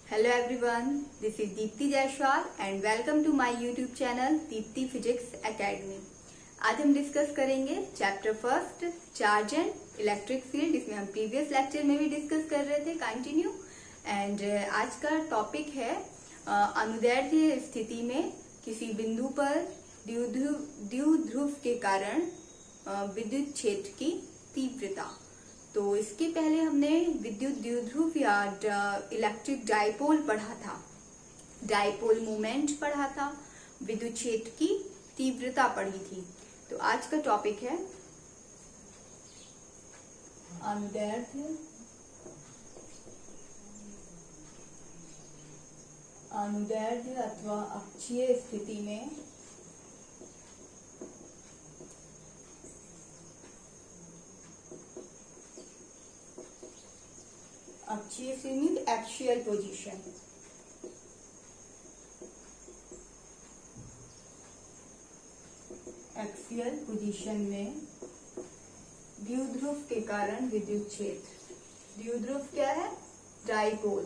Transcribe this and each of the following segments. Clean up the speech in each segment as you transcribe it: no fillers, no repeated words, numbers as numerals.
Hello everyone, this is Deepti Jaiswal and welcome to my YouTube channel Deepti physics academy. आज हम discuss करेंगे chapter first charge and electric field. इसमें हम previous lecture में भी डिस्कस कर रहे थे कंटिन्यू। एंड आज का टॉपिक है अनुदैर्ध्य स्थिति में किसी बिंदु पर द्विध्रुव के कारण विद्युत क्षेत्र की तीव्रता। तो इसके पहले हमने विद्युत द्विध्रुव या इलेक्ट्रिक डाइपोल पढ़ा था, डाइपोल मोमेंट पढ़ा था, विद्युत क्षेत्र की तीव्रता पढ़ी थी। तो आज का टॉपिक है अनुदैर्ध्य अथवा अक्षीय स्थिति में अक्षीय means axial position. Axial position में द्विध्रुव के कारण विद्युत क्षेत्र। द्विध्रुव क्या है? डाइपोल।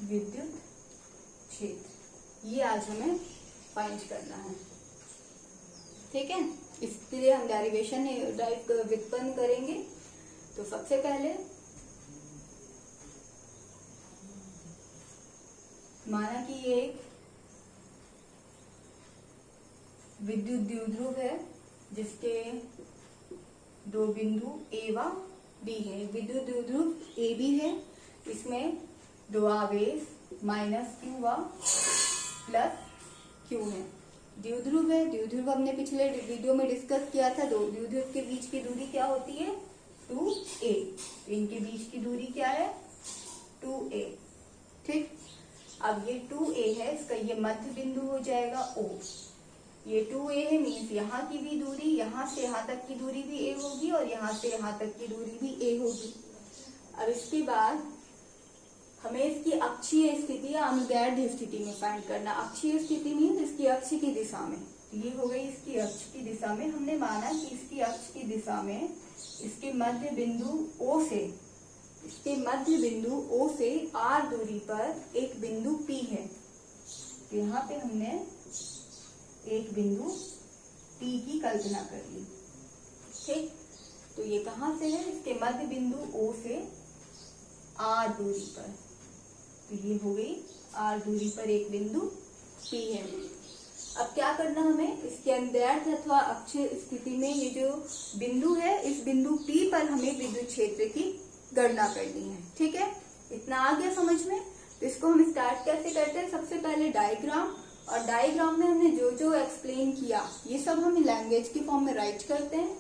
विद्युत क्षेत्र ये आज हमें फाइंड करना है, ठीक है। इसके लिए हम डेरिवेशन व्युत्पन्न करेंगे। तो सबसे पहले माना कि ये एक विद्युत द्विध्रुव है जिसके दो बिंदु ए व बी है। विद्युत द्विध्रुव ए बी है, इसमें दो आवेश -q व +q है। द्विध्रुव है, द्विध्रुव हमने पिछले वीडियो में डिस्कस किया था। दो द्विध्रुव के बीच की दूरी क्या होती है? 2a। तो इनके बीच की दूरी क्या है? 2a, ठीक। अब ये 2a है, इसका ये मध्य बिंदु हो जाएगा O। ये 2a है मीन्स यहाँ की भी दूरी, यहाँ से यहाँ तक की दूरी भी a होगी और यहाँ से यहाँ तक की दूरी भी a होगी। अब इसके बाद हमें इसकी अक्षीय स्थिति या अनुदैर्ध्य स्थिति में फाइंड करना। अक्षीय स्थिति मीन्स इसकी अक्ष की दिशा में। ये हो गई इसकी अक्ष की दिशा में। हमने माना कि इसकी अक्ष की दिशा में इसके मध्य बिंदु O से, इसके मध्य बिंदु O से r दूरी पर एक बिंदु P है। तो यहाँ पे हमने एक बिंदु P की कल्पना कर ली, ठीक। तो ये कहाँ से है? इसके मध्य बिंदु O से r दूरी पर। तो ये हो गई r दूरी पर एक बिंदु P है। अब क्या करना हमें? इसके अनुदैर्ध्य अथवा अक्षीय स्थिति में ये जो बिंदु है, इस बिंदु P पर हमें विद्युत क्षेत्र की गणना करनी है, ठीक है। इतना आ गया समझ में? तो इसको हम स्टार्ट कैसे करते हैं? सबसे पहले डायग्राम, और डायग्राम में हमने जो जो एक्सप्लेन किया ये सब हम लैंग्वेज के फॉर्म में राइट करते हैं।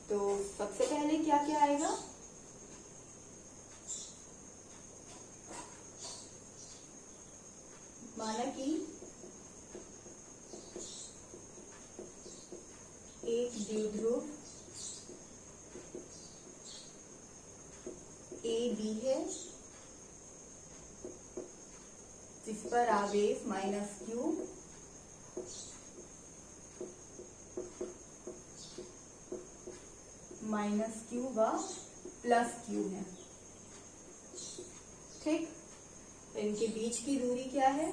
तो सबसे पहले क्या क्या आएगा? माना कि एक द्विध्रुव ए बी है जिस पर आवेश -q व +q है, ठीक। इनके बीच की दूरी क्या है?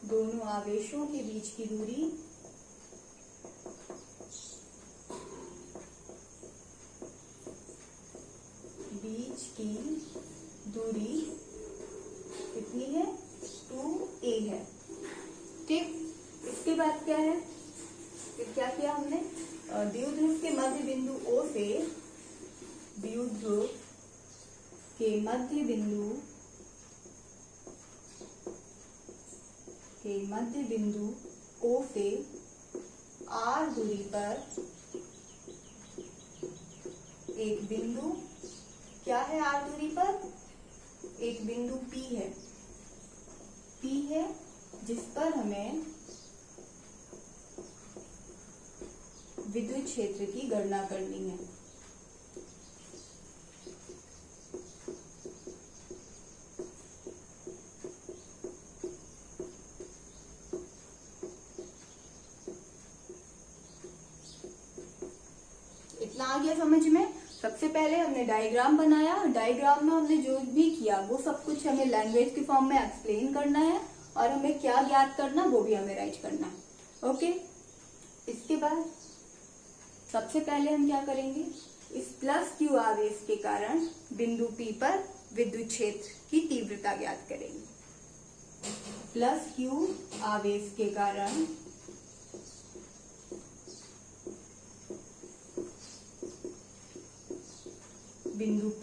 दोनों आवेशों के बीच की दूरी कितनी है? 2a है, ठीक। इसके बाद क्या है? फिर क्या किया हमने? द्विध्रुव के मध्य बिंदु O से द्विध्रुव के मध्य बिंदु O से r दूरी पर एक बिंदु क्या है? r दूरी पर एक बिंदु P है जिस पर हमें विद्युत क्षेत्र की गणना करनी है। आ गया समझ में? सबसे पहले हमने डायग्राम बनाया, डायग्राम में हमने जो भी किया वो सब कुछ हमें लैंग्वेज के फॉर्म में एक्सप्लेन करना है और हमें क्या ज्ञात करना वो भी हमें राइट करना है। ओके, इसके बाद सबसे पहले हम क्या करेंगे, इस प्लस क्यू आवेश के कारण बिंदु P पर विद्युत क्षेत्र की तीव्रता ज्ञात करेंगे। प्लस क्यू आवेश के कारण बिंदु P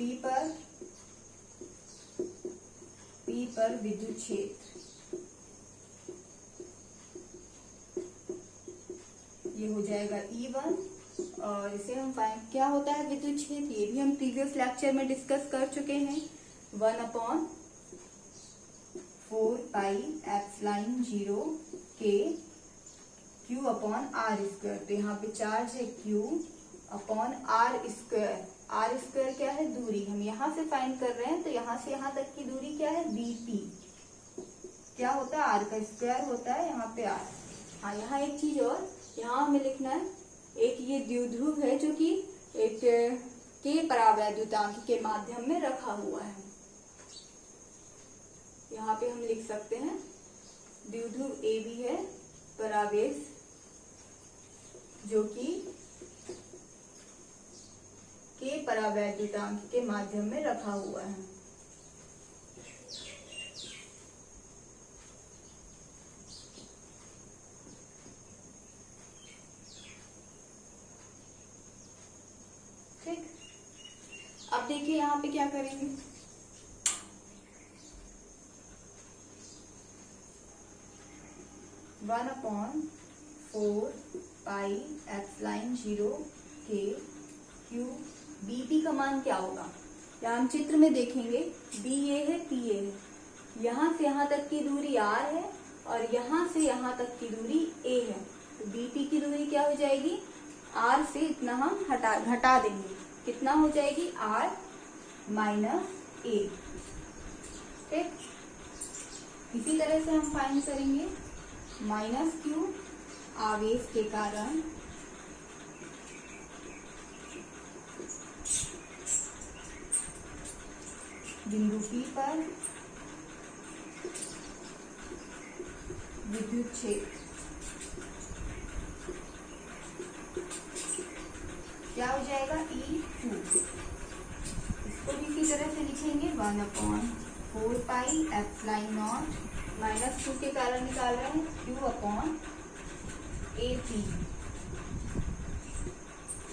पर विद्युत क्षेत्र, ये हो जाएगा E1 और इसे हम फाइंड, क्या होता है विद्युत क्षेत्र ये भी हम प्रीवियस लेक्चर में डिस्कस कर चुके हैं। 1/4πε0 K Q/r²। तो यहाँ पे चार्ज है Q/r²। r² क्या है, दूरी, हम यहाँ से फाइंड कर रहे हैं तो यहाँ से यहाँ तक की दूरी क्या है, bp। क्या होता है, r का स्क्वायर होता है यहाँ पे r। हाँ, यहाँ एक चीज और यहाँ हमें लिखना है, एक ये द्विध्रुव है जो कि एक के परावैद्युतांक के माध्यम में रखा हुआ है। यहाँ पे हम लिख सकते हैं द्विध्रुव AB है परावेश जो कि के परावैद्युतांक के माध्यम में रखा हुआ है। ठीक, अब देखिए यहाँ पे क्या करेंगे, वन अपॉन 4πε0 के Q BP का मान क्या होगा, या हम चित्र में देखेंगे B ये है P ये है, यहाँ से यहाँ तक की दूरी R है और यहाँ से यहाँ तक की दूरी A है। तो BP की दूरी क्या हो जाएगी, R से इतना हम घटा देंगे, कितना हो जाएगी R - A। ठीक, इसी तरह से हम फाइंड करेंगे -Q आवेश के कारण बिंदु P पर विद्युत क्षेत्र क्या हो जाएगा, E2। इसको भी इसी तरह से लिखेंगे 1/4πε0 -2 के कारण निकाल रहे हैं Q/AP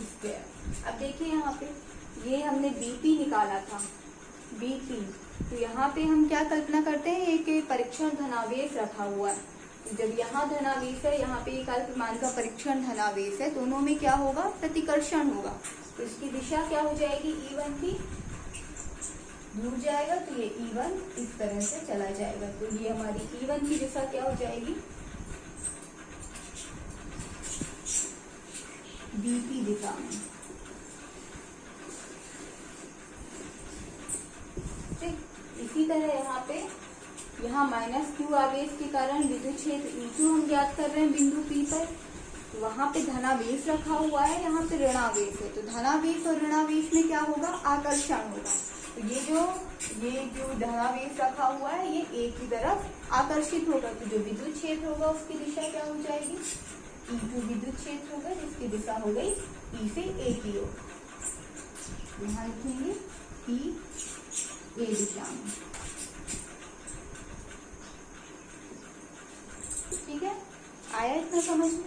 स्क्वायर। अब देखिए यहाँ पे ये हमने BP निकाला था, BP, तो यहाँ पे हम क्या कल्पना करते हैं, एक परीक्षण धनावेश रखा हुआ है। जब यहाँ धनावेश है, यहाँ पे एक अल्पमान का परीक्षण धनावेश है, दोनों में क्या होगा, प्रतिकर्षण होगा। तो इसकी दिशा क्या हो जाएगी, E1 की, दूर जाएगा तो ये E1 इस तरह से चला जाएगा। तो ये हमारी E1 की दिशा क्या हो जाएगी, BP दिशा में। इसी तरह यहाँ पे यहाँ -Q आवेश के कारण विद्युत क्षेत्र E2 हम ज्ञात कर रहे हैं बिंदु P पर। तो वहां पे धनावेश रखा हुआ है, यहाँ पे ऋणावेश है। तो धनावेश और ऋणावेश में क्या होगा, आकर्षण होगा। तो ये जो धनावेश रखा हुआ है ये A की तरफ आकर्षित होगा। तो जो विद्युत क्षेत्र होगा उसकी दिशा क्या हो जाएगी, E2 विद्युत क्षेत्र होगा जिसकी दिशा हो गई P से A की ओर। यहाँ लिखेंगे P A दिशा में। ठीक है, आया इतना समझ में।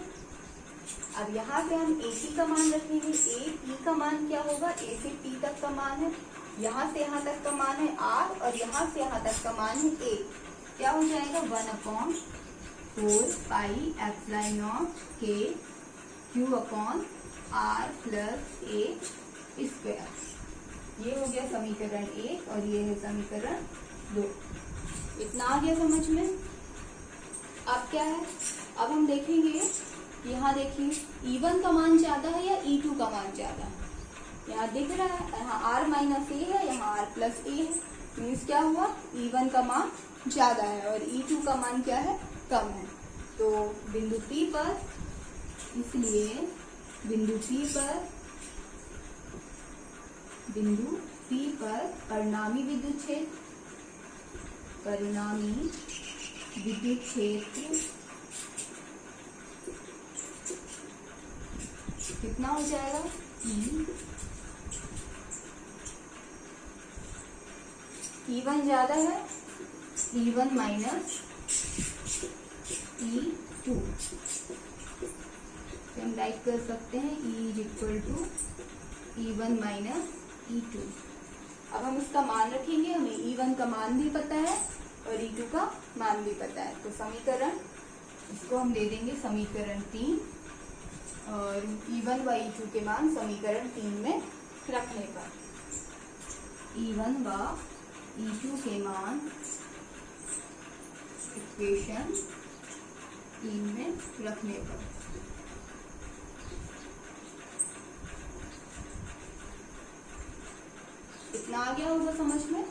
अब यहाँ पे हम AC का मान रखेंगे। AP का मान क्या होगा, A से P तक का मान है, यहाँ से यहाँ तक का मान है R और यहाँ से यहाँ तक का मान है A। क्या हो जाएगा, 1/4πε0 K Q/r + A स्क्वायर। ये हो गया समीकरण 1 और ये है समीकरण 2। इतना आ गया समझ में। अब क्या है, अब हम देखेंगे, यहाँ देखिए E1 का मान ज्यादा है या E2 का मान ज्यादा है। यहाँ दिख रहा है, यहाँ R - A है, यहाँ R + A है। मीन्स क्या हुआ, E1 का मान ज्यादा है और E2 का मान क्या है, कम है। तो बिंदु P पर, इसलिए बिंदु P पर बिंदु P पर परिणामी विद्युत क्षेत्र कितना हो जाएगा? E1 ज्यादा है, E1 माइनस E2, हम राइट कर सकते हैं E is equal to E1 minus E2। अब हम इसका मान रखेंगे, हमें E1 का मान भी पता है और E2 का मान भी पता है, तो समीकरण इसको हम दे देंगे समीकरण 3, और E1 व E2 के मान समीकरण 3 में रखने पर E1 व E2 के मान इक्वेशन 3 में रखने पर इतना आ गया होगा समझ में।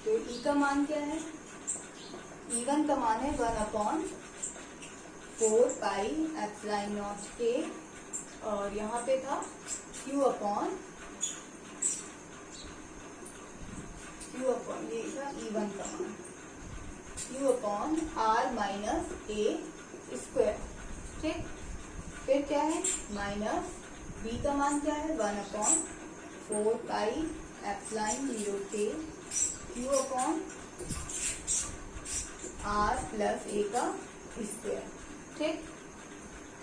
तो E का मान क्या है? E1 का मान है 1/4 पाई एप्सिलॉन नॉट के, और यहाँ पे था Q अपॉन ये था E1 का मान, Q upon R minus A square. ठीक, फिर क्या है माइनस B का मान क्या है? 1/4 पाई एप्सिलॉन 0 के Q upon R plus A का स्क्वायर। ठीक,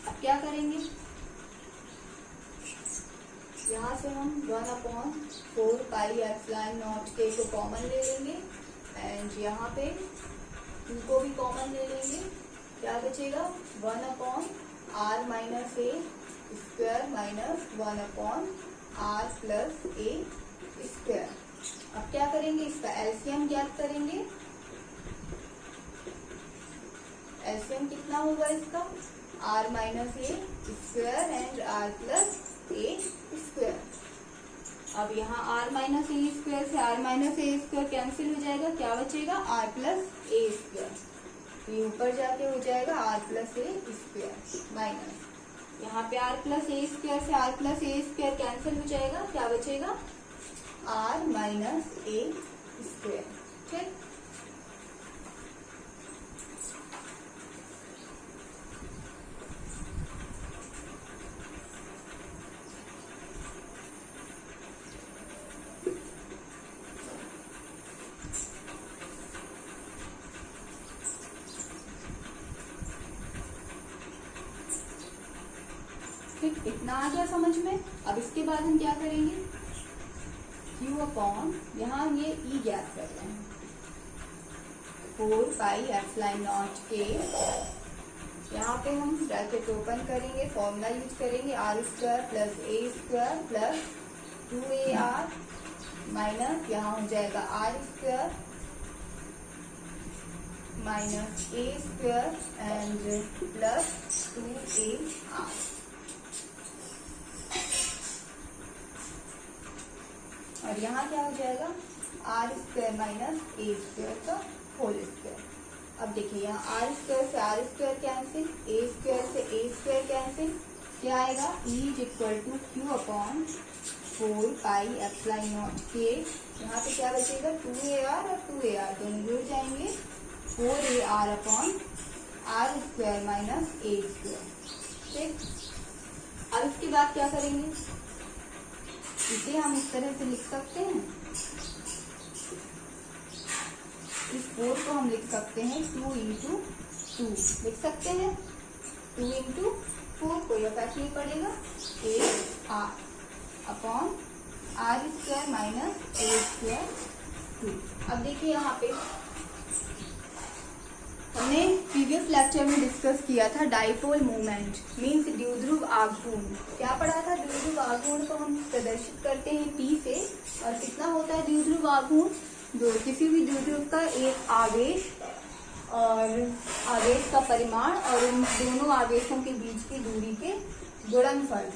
अब क्या करेंगे? यहाँ से हम 1/4 पाई एप्सिलॉन नॉट के को कॉमन ले लेंगे, एंड यहाँ पे 2 को भी कॉमन ले लेंगे। क्या बचेगा? 1/R minus A square minus 1/R plus A square. अब क्या करेंगे? इसका एलसीएम ज्ञात करेंगे। एलसीएम कितना होगा इसका? R minus A square and R plus A square. अब यहाँ R माइनस A स्क्वायर से R minus A square cancel हो जाएगा, क्या बचेगा? R plus A square. ये ऊपर जाके हो जाएगा R plus A square minus, यहाँ पे R प्लस A स्क्वायर से R plus A square cancel हो जाएगा, क्या बचेगा? R minus A square. ठीक, ठीक, इतना आ गया समझ में। अब इसके बाद हम क्या करेंगे? Q अपॉन यहाँ ये E ज्ञात कर रहे हैं 4 पाई एप्सिलॉन नॉट के, यहाँ पे हम ब्रैकेट ओपन करेंगे, फॉर्मूला यूज करेंगे R square plus A square plus 2AR minus यहाँ हो जाएगा R square minus A square and plus 2AR। और यहाँ क्या हो जाएगा? R square minus A square का होल स्क्वायर। अब देखिए यहाँ R स्क्वायर से R square cancel, A square से A स्क्वायर कैंसिल, क्या आएगा? E is equal to Q upon 4 pi epsilon naught के, यहाँ पे क्या बचेगा? 2AR और 2AR दोनों जुड़ जाएंगे, 4AR upon R square minus A square. ठीक, अब इसके बाद क्या करेंगे? इसे हम इस तरह से लिख सकते हैं, इस 4 को हम लिख सकते हैं 2 इंटू 2 लिख सकते हैं, 2 इंटू 4 कोई इफेक्ट नहीं पड़ेगा, AR upon R square minus A square 2। अब देखिए यहाँ पे हमने प्रीवियस लेक्चर में डिस्कस किया था डाइपोल मूवमेंट मीन्स द्विध्रुव आघूर्ण। क्या पढ़ा था? द्विध्रुव आघूर्ण को हम प्रदर्शित करते हैं P से, और कितना होता है द्विध्रुव आघूर्ण? जो किसी भी द्विध्रुव का एक आवेश और आवेश का परिमाण और उन दोनों आवेशों के बीच की दूरी के गुणनफल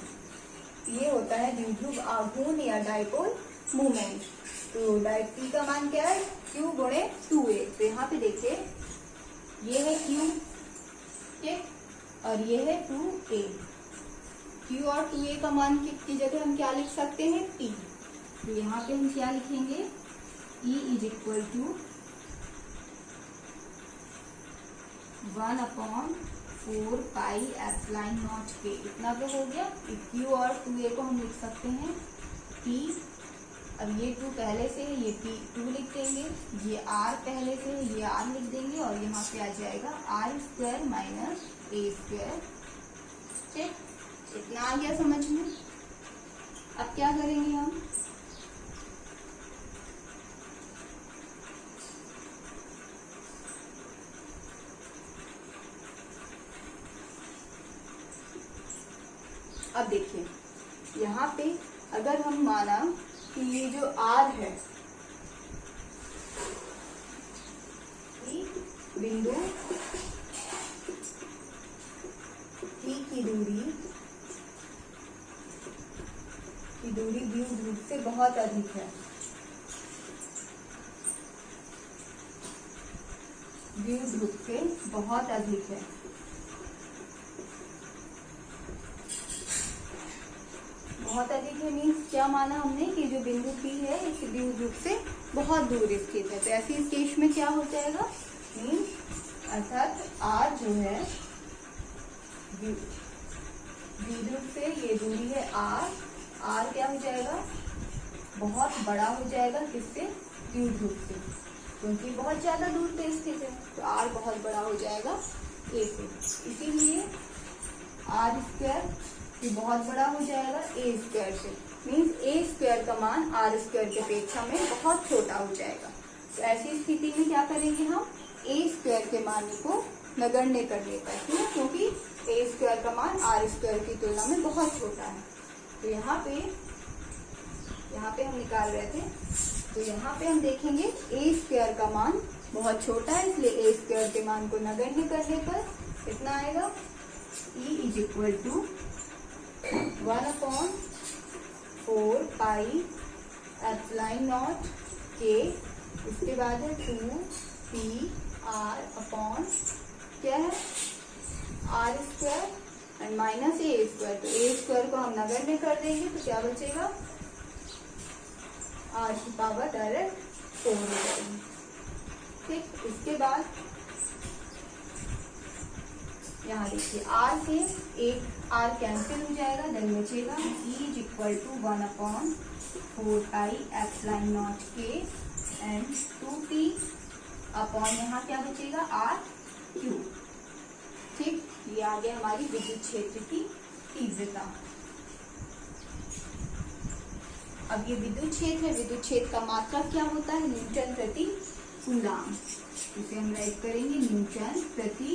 ये होता है द्विध्रुव आघूर्ण या डाइपोल मूवमेंट। तो P का मान क्या है, Q गुणे 2a। तो यहाँ पे देखिए ये है Q, ठीक, और ये है 2a। Q और 2a का मान की जगह हम क्या लिख सकते हैं, P। तो यहाँ पे हम क्या लिखेंगे, E is equal to 1/4 pi epsilon naught k। इतना तो हो गया। Q और 2a को हम लिख सकते हैं P। अब ये 2 पहले से है, ये P2 लिख देंगे, ये R पहले से है, ये R लिख देंगे, और यहाँ पे आ जाएगा R² माइनस a²। ठीक, इतना आ गया समझ में। अब क्या करेंगे हम, अब देखिए यहाँ पे अगर हम माना कि ये जो R है, बिंदु P की दूरी द्विध्रुव से बहुत अधिक है, द्विध्रुव से बहुत अधिक है। बहुत अधिक है मीन्स क्या माना हमने कि जो बिंदु P है इस द्विध्रुव से बहुत दूर स्थित है। तो ऐसी इस केस में क्या हो जाएगा, मीन्स अर्थात R जो है द्विध्रुव से ये दूरी है R क्या हो जाएगा, बहुत बड़ा हो जाएगा, किससे, द्विध्रुव से, क्योंकि बहुत ज्यादा दूर पे स्थित है। तो R बहुत बड़ा हो जाएगा A से, इसीलिए R² बहुत बड़ा हो जाएगा a² से, मीन्स a² का मान r² के अपेक्षा में बहुत छोटा हो जाएगा। तो ऐसी स्थिति में क्या करेंगे हम, a² के मान को नगण्य कर लेता है, क्यों, क्योंकि a² का मान r² की तुलना में बहुत छोटा है। तो यहाँ पे हम निकाल रहे थे, तो यहाँ पे हम देखेंगे a² का मान बहुत छोटा है, इसलिए a² के मान को नगण्य करने पर कितना आएगा, E is equal to 1/4 pi epsilon naught k। इसके बाद है 2pr अपॉन क्या है, r² एंड माइनस a²। तो a² को हम नगण्य कर देंगे तो क्या बचेगा, r की पावर डायरेक्ट 4 हो जाएगी। ठीक, इसके बाद यहाँ देखिए R से एक R कैंसिल हो जाएगा, देन बचेगा E is equal to 1/4 pi epsilon naught k and 2p upon यहाँ क्या बचेगा, R²। ठीक, ये आ गया हमारी विद्युत क्षेत्र की तीव्रता। अब ये विद्युत क्षेत्र है, विद्युत क्षेत्र का मात्रक क्या होता है, न्यूटन प्रति कूलाम। इसे हम राइट करेंगे न्यूटन प्रति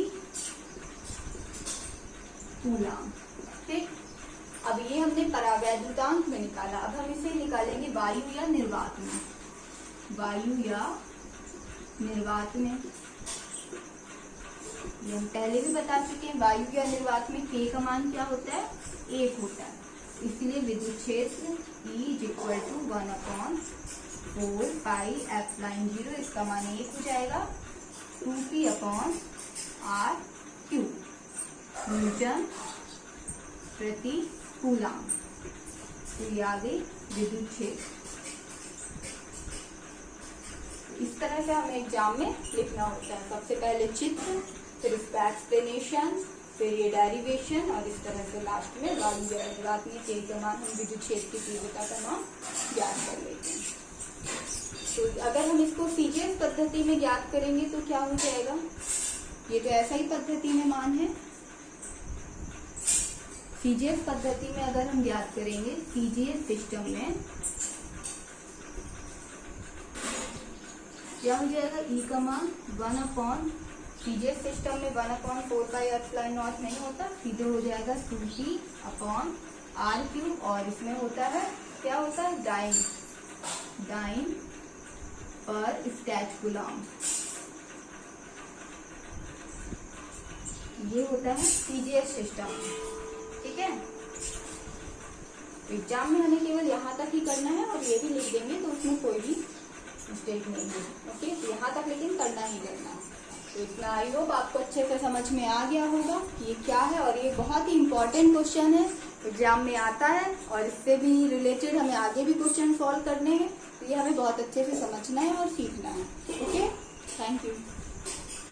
कूलाम। ठीक, अब ये हमने परावैद्युतांक में निकाला, अब हम इसे निकालेंगे वायु या निर्वात में। वायु या निर्वात में ये हम पहले भी बता चुके हैं, वायु या निर्वात में k का मान क्या होता है, 1 होता है, इसलिए विद्युत क्षेत्र E is equal to 1/4 pi epsilon 0, इसका मान 1 हो जाएगा, 2p अपॉन r³ न्यूटन प्रति कूलाम। तो ये आ गई विद्युत क्षेत्र। इस तरह से हमें एग्जाम में लिखना होता है, सबसे पहले चित्र, फिर इसका एक्सप्लेनेशन, फिर ये डेरिवेशन, और इस तरह से लास्ट में वायु या निर्वात में k का मान, हम विद्युत क्षेत्र की तीव्रता का मान ज्ञात कर लेते हैं। तो अगर हम इसको सीजीएस पद्धति में ज्ञात करेंगे तो क्या हो जाएगा, ये तो ऐसा ही पद्धति में मान है। सीजीएस पद्धति में अगर हम ज्ञात करेंगे, सीजीएस सिस्टम में क्या हो जाएगा, ई का मान 1/, सीजीएस सिस्टम में 1/4 पाई एप्सिलॉन नॉट नहीं होता, सीधे हो जाएगा 2p अपॉन r³, और इसमें होता है क्या होता है, डाइन पर स्टैच कूलाम। ये होता है सीजीएस सिस्टम। ठीक है, एग्जाम में हमें केवल यहाँ तक ही करना है और ये भी लिख देंगे तो उसमें कोई भी मिस्टेक नहीं है। ओके, तो यहाँ तक लेकिन करना ही करना है। तो इतना आई होप आपको अच्छे से समझ में आ गया होगा कि ये क्या है, और ये बहुत ही इंपॉर्टेंट क्वेश्चन है, एग्जाम में आता है और इससे भी रिलेटेड हमें आगे भी क्वेश्चन सॉल्व करने हैं। तो ये हमें बहुत अच्छे से समझना है और सीखना है। Okay, thank you.